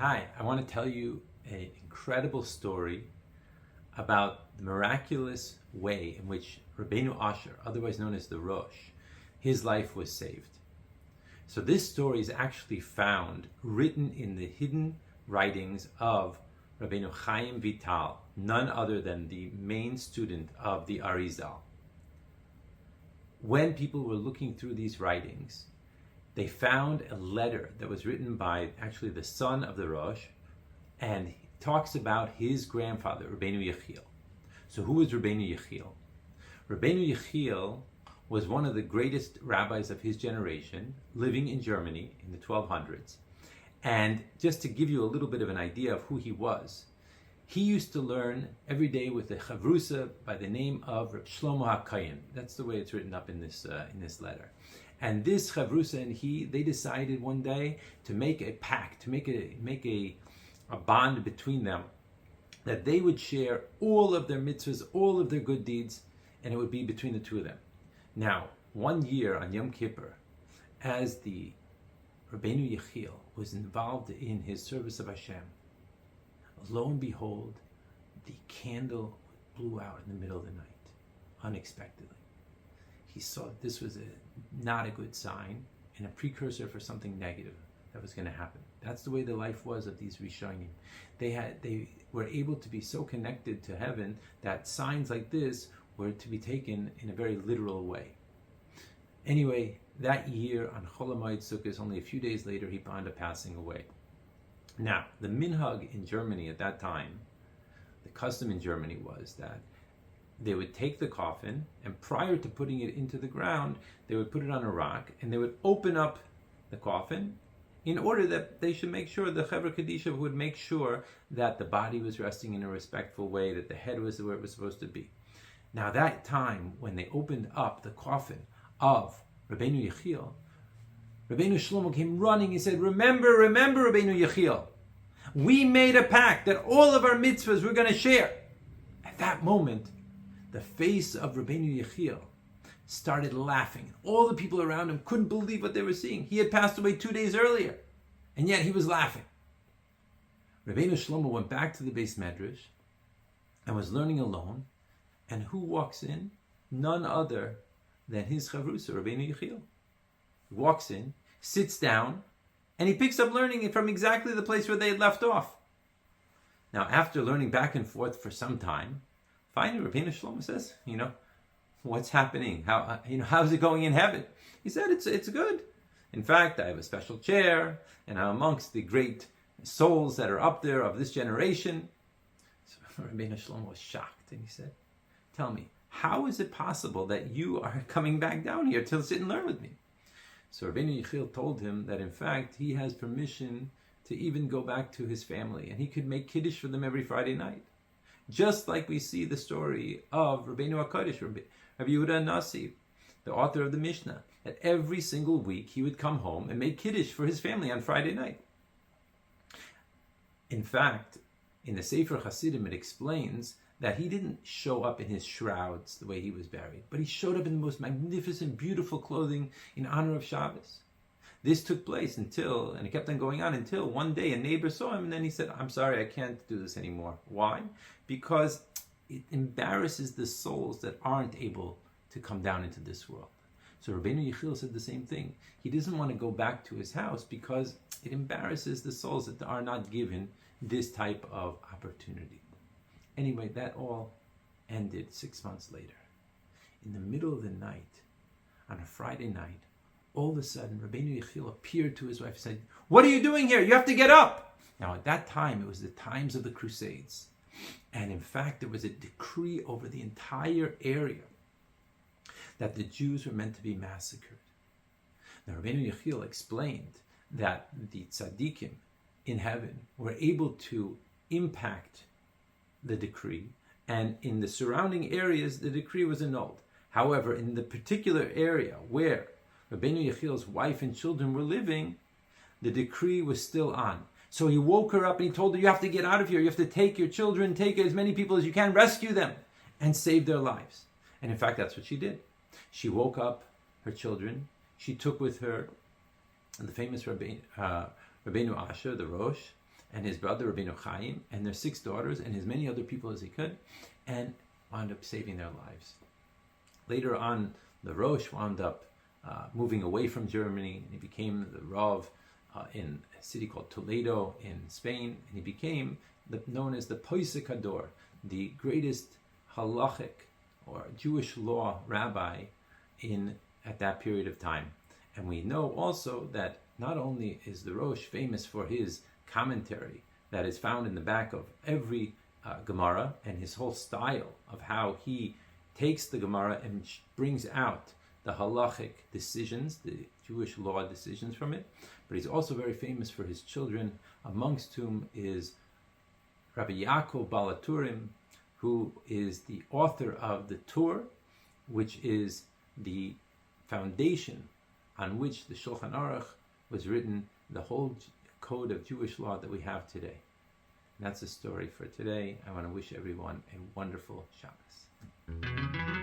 Hi, I want to tell you an incredible story about the miraculous way in which Rabbeinu Yechiel, otherwise known as the Rosh, his life was saved. So this story is actually found written in the hidden writings of Rabbeinu Chaim Vital, none other than the main student of the Arizal. When people were looking through these writings, they found a letter that was written by actually the son of the Rosh, and he talks about his grandfather, Rabbeinu Yechiel. So who was Rabbeinu Yechiel? Rabbeinu Yechiel was one of the greatest rabbis of his generation, living in Germany in the 1200s. And just to give you a little bit of an idea of who he was, he used to learn every day with a chavrusa by the name of Reb Shlomo HaKayin. That's the way it's written up in this letter. And this chavrusa and they decided one day to make a pact, to make a bond between them, that they would share all of their mitzvahs, all of their good deeds, and it would be between the two of them. Now, one year on Yom Kippur, as the Rabbeinu Yechiel was involved in his service of Hashem, lo and behold, the candle blew out in the middle of the night, unexpectedly. He saw this was not a good sign and a precursor for something negative that was going to happen. That's the way the life was of these Rishonim. They were able to be so connected to heaven that signs like this were to be taken in a very literal way. Anyway, that year on Chol HaMoed Sukkos, only a few days later, he wound up passing away. Now, the minhag in Germany at that time, the custom in Germany was that they would take the coffin, and prior to putting it into the ground, they would put it on a rock, and they would open up the coffin in order that they should make sure, the Chevra Kadisha would make sure that the body was resting in a respectful way, that the head was where it was supposed to be. Now that time, when they opened up the coffin of Rabbeinu Yechiel, Rabbeinu Shlomo came running. He said, remember Rabbeinu Yechiel. We made a pact that all of our mitzvahs we're going to share. At that moment, the face of Rabbeinu Yechiel started laughing. All the people around him couldn't believe what they were seeing. He had passed away 2 days earlier, and yet he was laughing. Rabbeinu Shlomo went back to the Beis Medrash and was learning alone. And who walks in? None other than his chavrusa, Rabbeinu Yechiel. He walks in, sits down, and he picks up learning from exactly the place where they had left off. Now, after learning back and forth for some time, finally Rabbeinu Shlomo says, what's happening? How's it going in heaven? He said, it's good. In fact, I have a special chair, and I'm amongst the great souls that are up there of this generation. So Rabbeinu Shlomo was shocked, and he said, tell me, how is it possible that you are coming back down here to sit and learn with me? So Rabbeinu Yechiel told him that in fact he has permission to even go back to his family, and he could make kiddush for them every Friday night. Just like we see the story of Rabbeinu HaKadosh, Rabbi Yehuda Nasi, the author of the Mishnah, that every single week he would come home and make kiddush for his family on Friday night. In fact, in the Sefer Hasidim it explains that he didn't show up in his shrouds the way he was buried, but he showed up in the most magnificent, beautiful clothing in honor of Shabbos. This took place until, and it kept on going on until one day a neighbor saw him, and then he said, I'm sorry, I can't do this anymore. Why? Because it embarrasses the souls that aren't able to come down into this world. So Rabbeinu Yechiel said the same thing. He doesn't want to go back to his house because it embarrasses the souls that are not given this type of opportunity. Anyway, that all ended 6 months later. In the middle of the night, on a Friday night, all of a sudden, Rabbeinu Yechiel appeared to his wife and said, what are you doing here? You have to get up. Now, at that time, it was the times of the Crusades. And in fact, there was a decree over the entire area that the Jews were meant to be massacred. Now, Rabbeinu Yechiel explained that the tzaddikim in heaven were able to impact the decree, and in the surrounding areas the decree was annulled. However, in the particular area where Rabbeinu Yechiel's wife and children were living, the decree was still on. So he woke her up and he told her, you have to get out of here, you have to take your children, take as many people as you can, rescue them, and save their lives. And in fact, that's what she did. She woke up her children, she took with her the famous Rabbeinu Yechiel, the Rosh, and his brother Rabbeinu Chaim and their 6 daughters and as many other people as he could, and wound up saving their lives. Later on, the Rosh wound up moving away from Germany, and he became the Rav in a city called Toledo in Spain, and he became known as the Poisek Hador, the greatest halachic or Jewish law rabbi at that period of time. And we know also that not only is the Rosh famous for his commentary that is found in the back of every Gemara, and his whole style of how he takes the Gemara and brings out the halachic decisions, the Jewish law decisions from it, but he's also very famous for his children, amongst whom is Rabbi Yaakov Balaturim, who is the author of the Tur, which is the foundation on which the Shulchan Aruch was written, the whole code of Jewish law that we have today. And that's the story for today. I want to wish everyone a wonderful Shabbos.